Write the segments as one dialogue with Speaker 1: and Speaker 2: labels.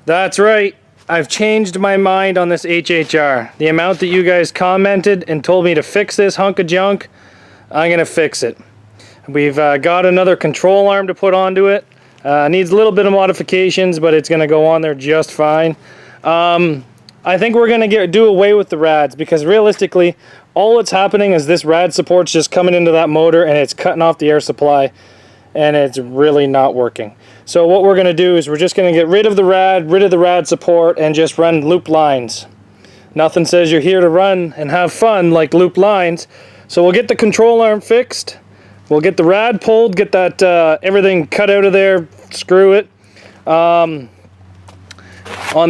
Speaker 1: That's right. I've changed my mind on this HHR. The amount that you guys commented and told me to fix this hunk of junk, I'm going to fix it. We've got another control arm to put onto it. Needs a little bit of modifications, but it's going to go on there just fine. I think we're going to do away with the rads, because realistically, all that's happening is this rad support's just coming into that motor and it's cutting off the air supply, and it's really not working. So what we're going to do is we're just going to get rid of the rad support, and just run loop lines. Nothing says you're here to run and have fun like loop lines. So we'll get the control arm fixed. We'll get the rad pulled, get that everything cut out of there, screw it. On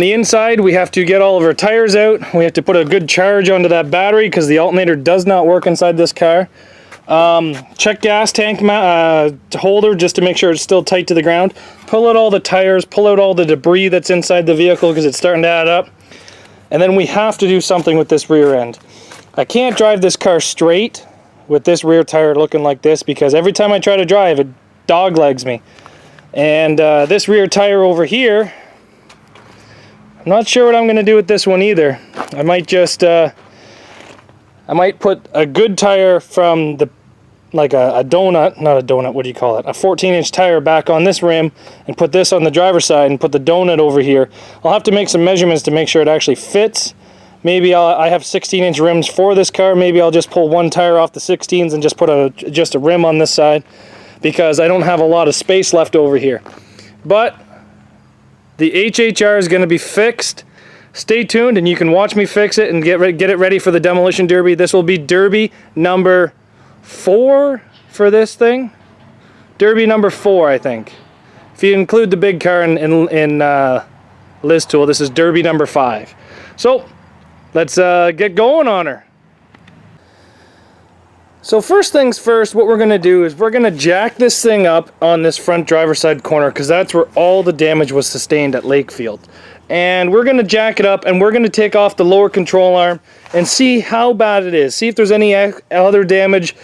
Speaker 1: the inside, we have to get all of our tires out. We have to put a good charge onto that battery because the alternator does not work inside this car. Check gas tank holder just to make sure it's still tight to the ground. Pull out all the tires, pull out all the debris that's inside the vehicle because it's starting to add up. And then we have to do something with this rear end. I can't drive this car straight with this rear tire looking like this, because every time I try to drive, it dog legs me. And this rear tire over here, I'm not sure what I'm going to do with this one either. I might just I might put a good tire from the, like a donut, not a donut, what do you call it? A 14-inch tire back on this rim, and put this on the driver's side and put the donut over here. I'll have to make some measurements to make sure it actually fits. Maybe I have 16-inch rims for this car. Maybe I'll just pull one tire off the 16s and just put just a rim on this side, because I don't have a lot of space left over here. But the HHR is going to be fixed. Stay tuned and you can watch me fix it and get it ready for the demolition derby. This will be derby number 4 for this thing. Derby number 4, I think. If you include the big car in Liz Tool, this is derby number 5. So let's get going on her. So first things first, what we're going to do is we're going to jack this thing up on this front driver's side corner, because that's where all the damage was sustained at Lakefeild. And we're going to jack it up, and we're going to take off the lower control arm and see how bad it is. See if there's any other damaged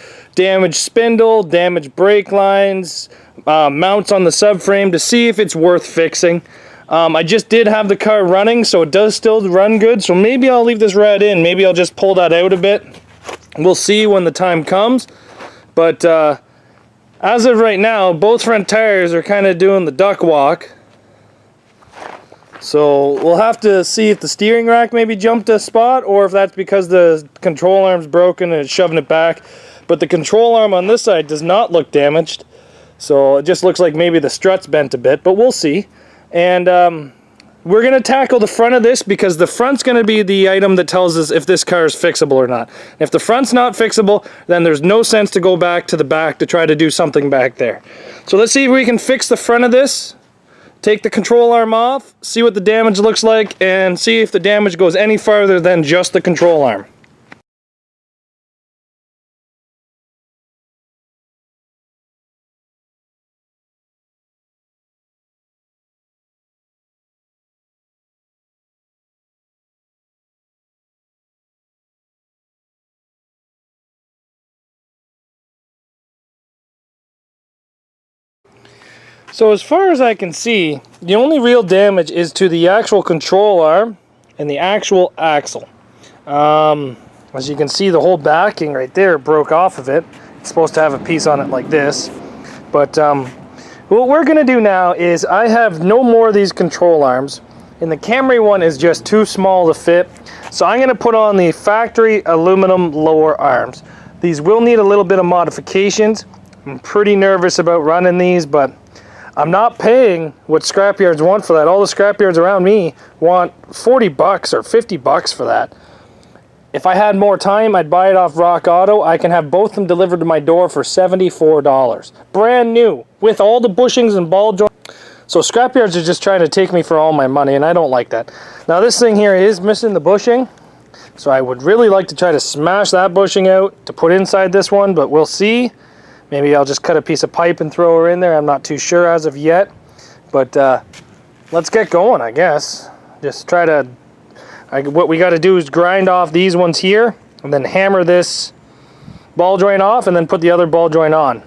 Speaker 1: spindle, damaged brake lines, mounts on the subframe, to see if it's worth fixing. I just did have the car running, so it does still run good. So maybe I'll leave this rad in. Maybe I'll just pull that out a bit. We'll see when the time comes. But as of right now, both front tires are kind of doing the duck walk. So we'll have to see if the steering rack maybe jumped a spot, or if that's because the control arm's broken and it's shoving it back. But the control arm on this side does not look damaged. So it just looks like maybe the strut's bent a bit, but we'll see. And we're going to tackle the front of this, because the front's going to be the item that tells us if this car is fixable or not. If the front's not fixable, then there's no sense to go back to the back to try to do something back there. So let's see if we can fix the front of this, take the control arm off, see what the damage looks like, and see if the damage goes any farther than just the control arm. So as far as I can see, the only real damage is to the actual control arm and the actual axle. As you can see, the whole backing right there broke off of it. It's supposed to have a piece on it like this. But what we're going to do now is, I have no more of these control arms, and the Camry one is just too small to fit. So I'm going to put on the factory aluminum lower arms. These will need a little bit of modifications. I'm pretty nervous about running these, but I'm not paying what scrapyards want for that. All the scrapyards around me want 40 bucks or 50 bucks for that. If I had more time, I'd buy it off Rock Auto. I can have both of them delivered to my door for $74. Brand new, with all the bushings and ball joints. So scrapyards are just trying to take me for all my money, and I don't like that. Now this thing here is missing the bushing, so I would really like to try to smash that bushing out to put inside this one, but we'll see. Maybe I'll just cut a piece of pipe and throw her in there. I'm not too sure as of yet. But let's get going, I guess. Just try to... what we got to do is grind off these ones here, and then hammer this ball joint off, and then put the other ball joint on.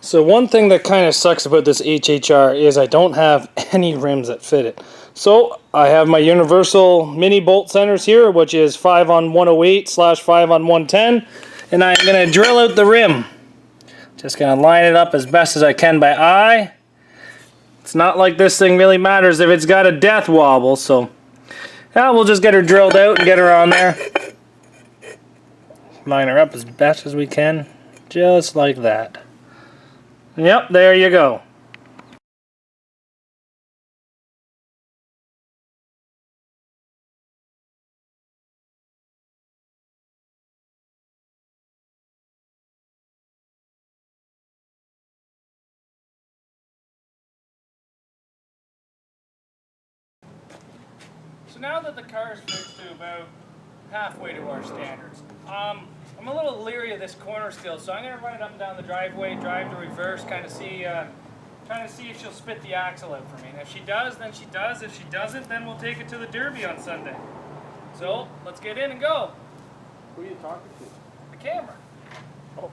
Speaker 1: So one thing that kind of sucks about this HHR is I don't have any rims that fit it. So I have my universal mini bolt centers here, which is 5-on-108/5-on-110, and I'm going to drill out the rim. Just going to line it up as best as I can by eye. It's not like this thing really matters if it's got a death wobble, so yeah, we'll just get her drilled out and get her on there. Line her up as best as we can, just like that. Yep, there you go. So now that the car is fixed to about halfway to our standards, I'm a little leery of this corner still, so I'm going to run it up and down the driveway, drive to reverse, kind of see, trying to see if she'll spit the axle out for me. And if she does, then she does. If she doesn't, then we'll take it to the Derby on Sunday. So let's get in and go.
Speaker 2: Who are you talking to?
Speaker 1: The camera.
Speaker 2: Oh.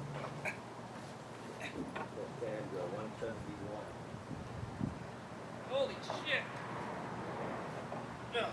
Speaker 1: Holy shit. Ugh.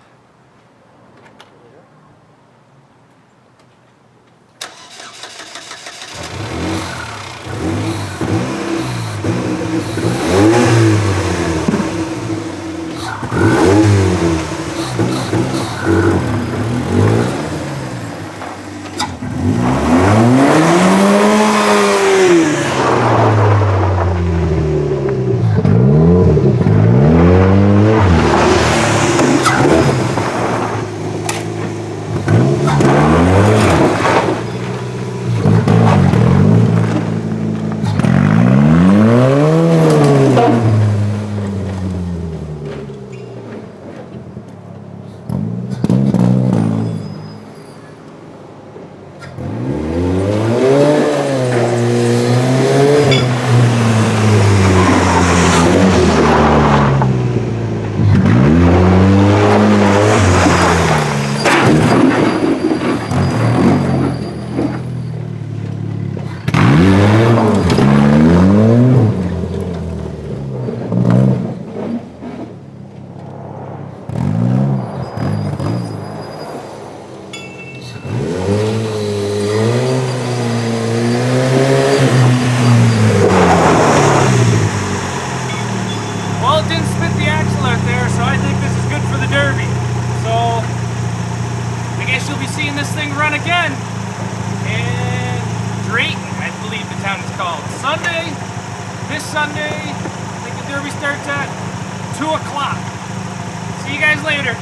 Speaker 1: Well, it didn't spit the axle out there, so I think this is good for the Derby. So, I guess you'll be seeing this thing run again. And Drayton, I believe the town is called. Sunday, this Sunday, I think the Derby starts at 2 o'clock. See you guys later.